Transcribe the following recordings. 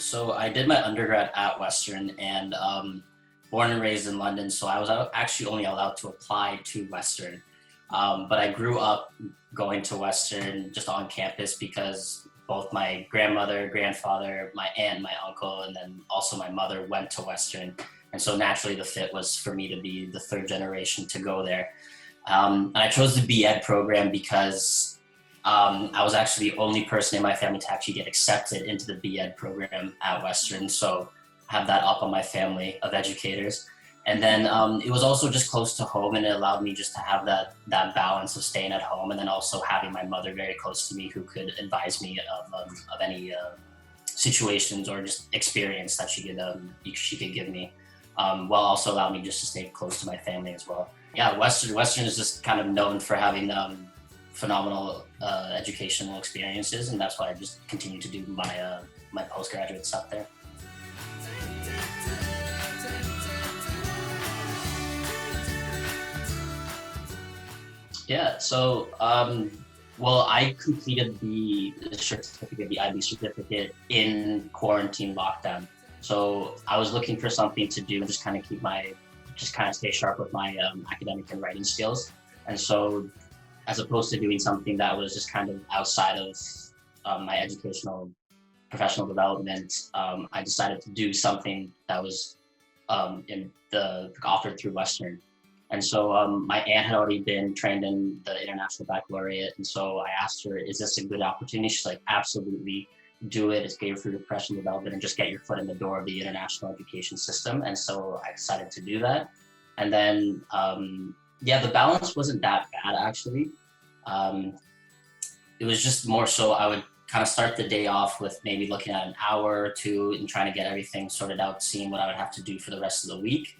So I did my undergrad at Western and born and raised in London, so I was actually only allowed to apply to Western. But I grew up going to Western just on campus because both my grandmother, grandfather, my aunt, my uncle, and then also my mother went to Western. And so naturally the fit was for me to be the third generation to go there. And I chose the B.Ed program because I was actually the only person in my family to actually get accepted into the B.Ed program at Western. So I have that up on my family of educators. And then it was also just close to home, and it allowed me just to have that balance of staying at home and then also having my mother very close to me who could advise me of any situations or just experience that she could give me, while also allowing me just to stay close to my family as well. Yeah, Western is just kind of known for having phenomenal educational experiences, and that's why I just continue to do my postgraduate stuff there. Yeah, so well, I completed the certificate, the IB certificate, in quarantine lockdown. So I was looking for something to do and just kind of stay sharp with my academic and writing skills. And so, as opposed to doing something that was just kind of outside of my educational, professional development, I decided to do something that was offered through Western. And so my aunt had already been trained in the International Baccalaureate. And so I asked her, is this a good opportunity? She's like, absolutely, do it. It's great for your professional development and just get your foot in the door of the international education system. And so I decided to do that. And then, yeah, the balance wasn't that bad, actually. It was just more so I would kind of start the day off with maybe looking at an hour or two and trying to get everything sorted out, seeing what I would have to do for the rest of the week,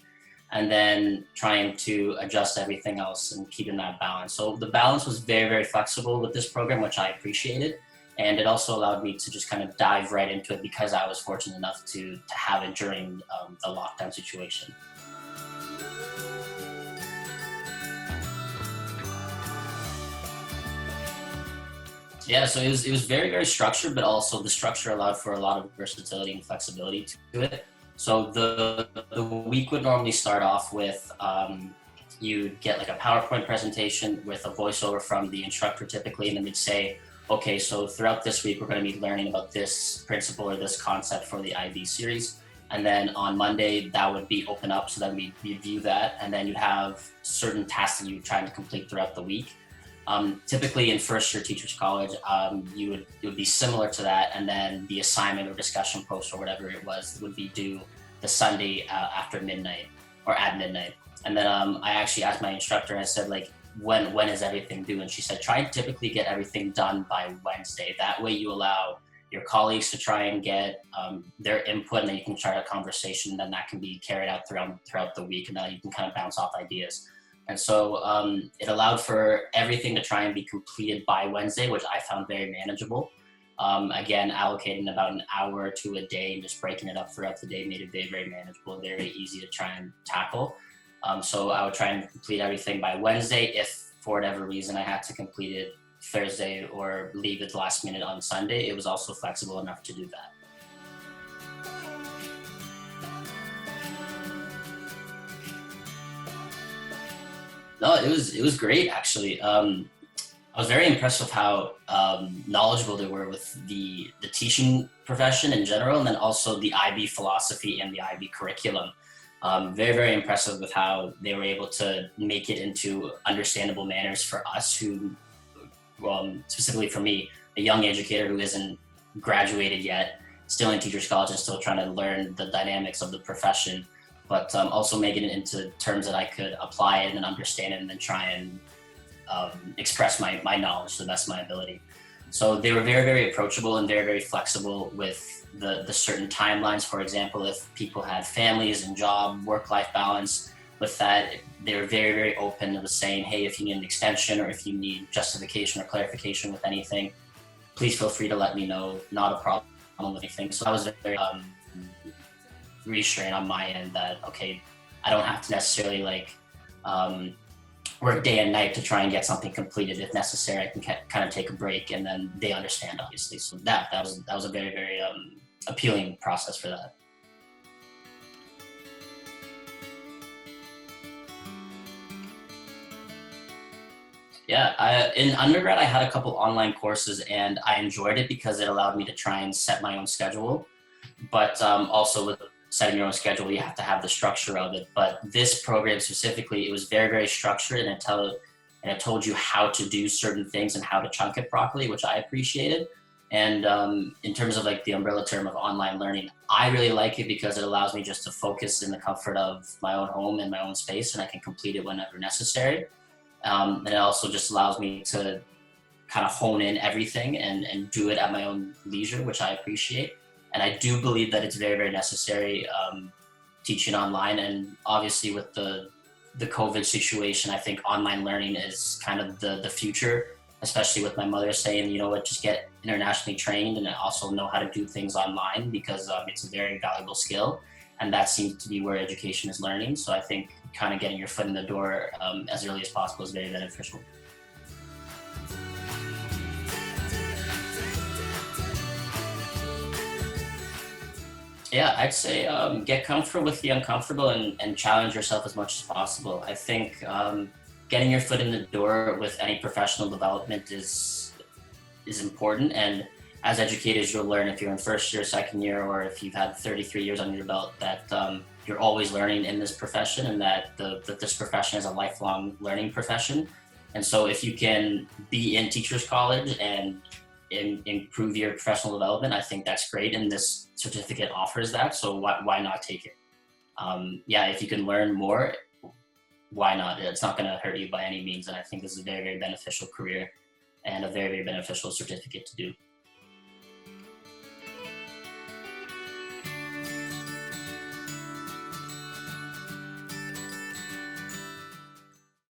and then trying to adjust everything else and keeping that balance. So the balance was very, very flexible with this program, which I appreciated. And it also allowed me to just kind of dive right into it because I was fortunate enough to have it during the lockdown situation. Yeah, so it was very, very structured, but also the structure allowed for a lot of versatility and flexibility to it. So the week would normally start off with you'd get like a PowerPoint presentation with a voiceover from the instructor typically, and then they'd say, okay, so throughout this week, we're going to be learning about this principle or this concept for the IB series. And then on Monday, that would be open up so that we review that. And then you'd have certain tasks that you're trying to complete throughout the week. Typically in first year teachers college, it would be similar to that, and then the assignment or discussion post or whatever it was would be due the Sunday after midnight or at midnight. And then I actually asked my instructor, I said, like, when is everything due? And she said, try and typically get everything done by Wednesday. That way you allow your colleagues to try and get their input, and then you can start a conversation, then that can be carried out throughout the week, and then you can kind of bounce off ideas. And so it allowed for everything to try and be completed by Wednesday, which I found very manageable. Again, allocating about an hour or two a day and just breaking it up throughout the day made it very, very manageable, very easy to try and tackle. So I would try and complete everything by Wednesday. If for whatever reason I had to complete it Thursday or leave it last minute on Sunday, it was also flexible enough to do that. No, it was great, actually. I was very impressed with how knowledgeable they were with the teaching profession in general, and then also the IB philosophy and the IB curriculum. Very, very impressive with how they were able to make it into understandable manners for us who, specifically for me, a young educator who isn't graduated yet, still in teachers college and still trying to learn the dynamics of the profession, but also making it into terms that I could apply it and understand it and then try and express my knowledge to the best of my ability. So they were very, very approachable and very, very flexible with the certain timelines. For example, if people had families and job, work-life balance, with that, they were very, very open to saying, hey, if you need an extension or if you need justification or clarification with anything, please feel free to let me know. Not a problem with anything. So I was very reassuring on my end that, okay, I don't have to necessarily work day and night to try and get something completed. If necessary, I can kind of take a break, and then they understand, obviously. So that was a very, very appealing process for that. Yeah, in undergrad, I had a couple online courses and I enjoyed it because it allowed me to try and set my own schedule. But also with setting your own schedule, you have to have the structure of it. But this program specifically, it was very, very structured, and it told you how to do certain things and how to chunk it properly, which I appreciated. And in terms of like the umbrella term of online learning, I really like it because it allows me just to focus in the comfort of my own home and my own space, and I can complete it whenever necessary. And it also just allows me to kind of hone in everything and do it at my own leisure, which I appreciate. And I do believe that it's very, very necessary teaching online. And obviously with the COVID situation, I think online learning is kind of the future, especially with my mother saying, you know what, just get internationally trained and also know how to do things online because it's a very valuable skill. And that seems to be where education is learning. So I think kind of getting your foot in the door as early as possible is very beneficial. Yeah, I'd say get comfortable with the uncomfortable and challenge yourself as much as possible. I think getting your foot in the door with any professional development is important. And as educators, you'll learn if you're in first year, second year, or if you've had 33 years under your belt that you're always learning in this profession, and that this profession is a lifelong learning profession. And so if you can be in teachers college and improve your professional development, I think that's great. And this certificate offers that. So why not take it? Yeah, if you can learn more, why not? It's not going to hurt you by any means. And I think this is a very, very beneficial career and a very, very beneficial certificate to do.